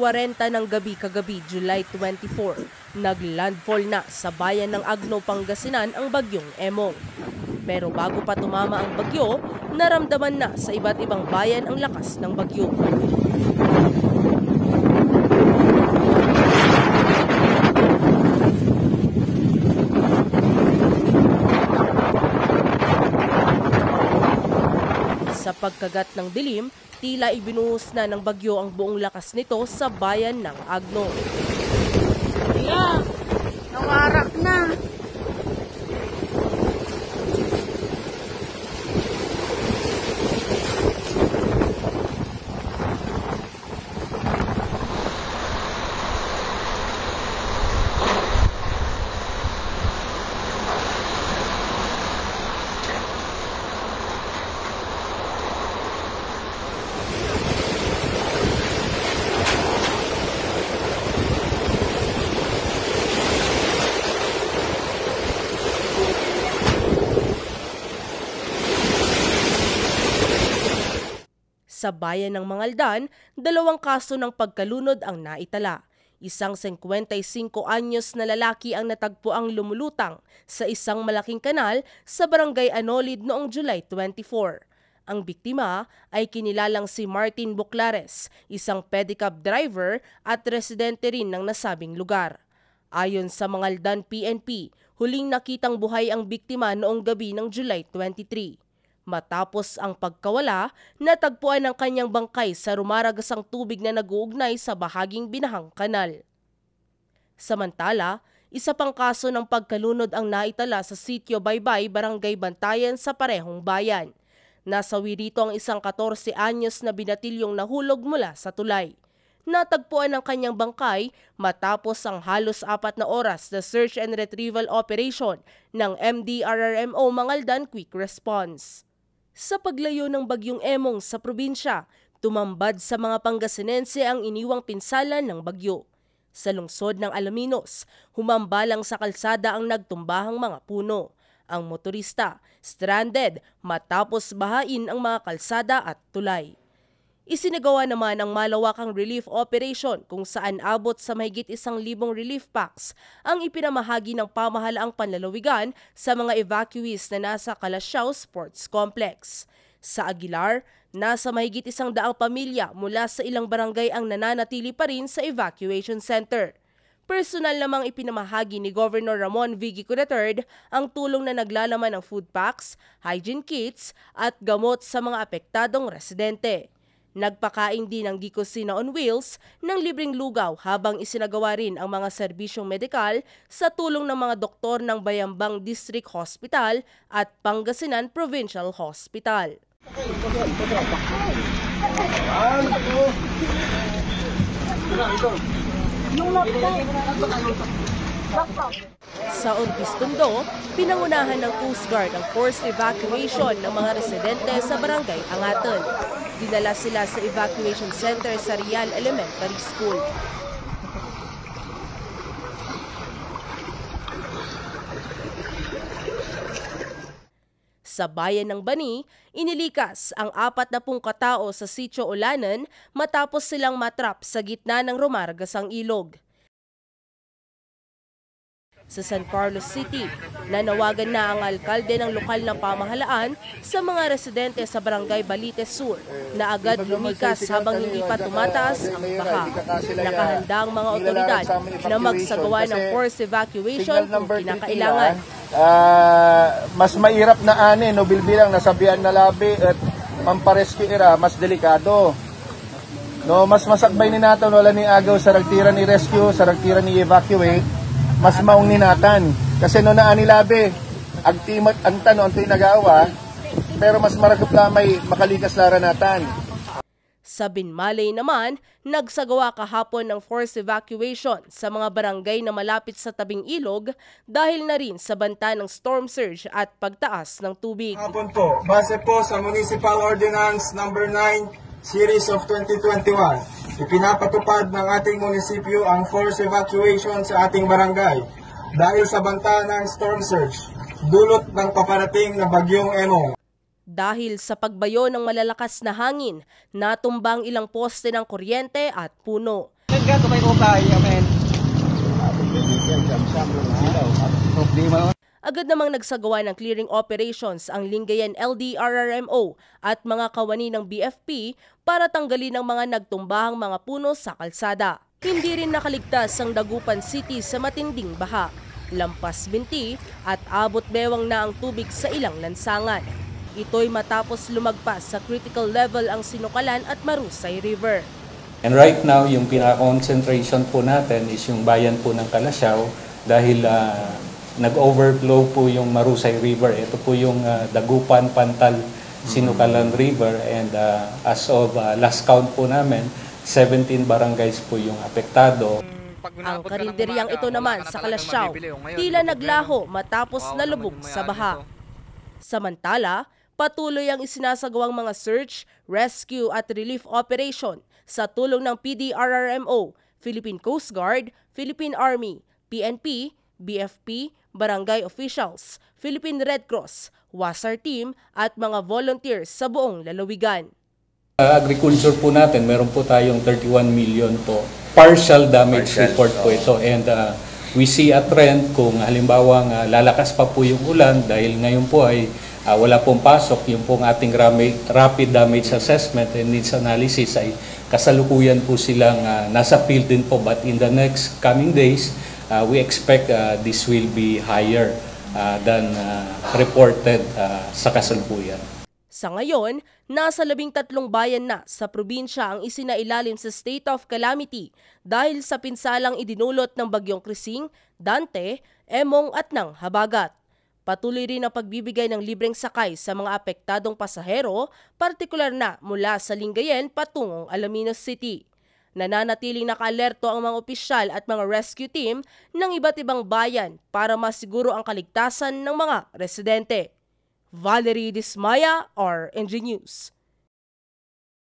4:40 ng gabi kagabi, July 24, naglandfall na sa bayan ng Agno, Pangasinan ang bagyong Emong. Pero bago pa tumama ang bagyo, naramdaman na sa iba't ibang bayan ang lakas ng bagyo. Sa pagkagat ng dilim, tila ibinuhos na ng bagyo ang buong lakas nito sa bayan ng Agno. Nawarak na. Sa bayan ng Mangaldan, 2 kaso ng pagkalunod ang naitala. Isang 55 anyos na lalaki ang natagpuang lumulutang sa isang malaking kanal sa Barangay Anolid noong July 24. Ang biktima ay kinilalang si Martin Buclares, isang pedicab driver at residente rin ng nasabing lugar. Ayon sa Mangaldan PNP, huling nakitang buhay ang biktima noong gabi ng July 23. Matapos ang pagkawala, natagpuan ang kanyang bangkay sa rumaragasang tubig na nag-uugnay sa bahaging binahang kanal. Samantala, isa pang kaso ng pagkalunod ang naitala sa Sitio Baybay, Barangay Bantayan sa parehong bayan. Nasawi rito ang isang 14 anyos na binatilyong nahulog mula sa tulay. Natagpuan ang kanyang bangkay matapos ang halos 4 na oras na search and retrieval operation ng MDRRMO Mangaldan Quick Response. Sa paglayo ng bagyong Emong sa probinsya, tumambad sa mga Pangasinense ang iniwang pinsala ng bagyo. Sa lungsod ng Alaminos, humambalang sa kalsada ang nagtumbahang mga puno. Ang motorista, stranded matapos bahain ang mga kalsada at tulay. Isinagawa naman ang malawakang relief operation kung saan abot sa mahigit 1,000 relief packs ang ipinamahagi ng pamahalaang panlalawigan sa mga evacuees na nasa Calasiao Sports Complex. Sa Aguilar, nasa mahigit 100 pamilya mula sa ilang barangay ang nananatili pa rin sa evacuation center. Personal namang ipinamahagi ni Governor Ramon V. Gico III ang tulong na naglalaman ng food packs, hygiene kits at gamot sa mga apektadong residente. Nagpakain din ng Gicosina on Wheels ng libreng lugaw habang isinagawa rin ang mga serbisyong medikal sa tulong ng mga doktor ng Bayambang District Hospital at Pangasinan Provincial Hospital. Sa Orbistondo, pinangunahan ng Coast Guard ang forced evacuation ng mga residente sa Barangay Angatan. Dinala sila sa evacuation center sa Rial Elementary School. Sa bayan ng Bani, inilikas ang 40 katao sa Sitio Olanan matapos silang matrap sa gitna ng rumaragasang ilog. Sa San Carlos City, nanawagan na ang alkalde ng lokal na pamahalaan sa mga residente sa Barangay Balite Sur na agad lumikas habang hindi pa tumataas ang baha. Nakahanda ang mga otoridad na magsagawa ng forced evacuation kung kinakailangan. Mas mahirap na ani, no, bilbilang nasabihan na labi at mamparescue era, mas delikado. No, mas masakbay ni nato wala ni agaw sa ragtira ni rescue, sa ragtira ni evacuate. Mas maong ninatan. Kasi no na anilabi, agtimat ang tanong ang nagawa, pero mas maragap lamay makalikas lara natan. Sa Binmalay naman, nagsagawa kahapon ng forced evacuation sa mga barangay na malapit sa tabing ilog dahil na rin sa banta ng storm surge at pagtaas ng tubig. Kahapon po, base po sa Municipal Ordinance No. 9 Series of 2021, ipinapatupad ng ating munisipyo ang forced evacuation sa ating barangay dahil sa banta ng storm surge, dulot ng paparating na bagyong Emong. Dahil sa pagbayo ng malalakas na hangin, natumbang ilang poste ng kuryente at puno. hanggang tumay ko kaya, men. Problema. Agad namang nagsagawa ng clearing operations ang Lingayen LDRRMO at mga kawani ng BFP para tanggalin ang mga nagtumbahang mga puno sa kalsada. Hindi rin nakaligtas ang Dagupan City sa matinding baha, lampas binti at abot bewang na ang tubig sa ilang lansangan. Ito'y matapos lumagpas sa critical level ang Sinukalan at Marusay River. And right now, yung pinaka-concentration po natin is yung bayan po ng Calasiao dahil nag-overflow po yung Marusay River. Ito po yung Dagupan, Pantal, Sinukalan River and as of last count po namin, 17 barangays po yung apektado. Ang karinderyang ito naman sa Calasiao, tila naglaho matapos nalubog sa baha. Samantala, patuloy ang isinasagawang mga search, rescue at relief operation sa tulong ng PDRRMO, Philippine Coast Guard, Philippine Army, PNP, BFP, barangay officials, Philippine Red Cross, WASAR team at mga volunteers sa buong lalawigan. Agriculture po natin, meron po tayong 31 million po. Partial damage report po ito and we see a trend kung halimbawa lalakas pa po yung ulan dahil ngayon po ay wala pong pasok, yung pong ating rapid damage assessment and needs analysis ay kasalukuyan po silang nasa field din po but in the next coming days we expect this will be higher than reported sa kasalukuyan. Sa ngayon, nasa 13 bayan na sa probinsya ang isinailalim sa state of calamity dahil sa pinsalang idinulot ng Bagyong Krising, Dante, Emong at ng Habagat. Patuloy rin ang pagbibigay ng libreng sakay sa mga apektadong pasahero, partikular na mula sa Lingayen patungong Alaminos City. Nananatiling naka-alerto ang mga opisyal at mga rescue team ng iba't ibang bayan para masiguro ang kaligtasan ng mga residente. Valerie Dismaya, RNG News.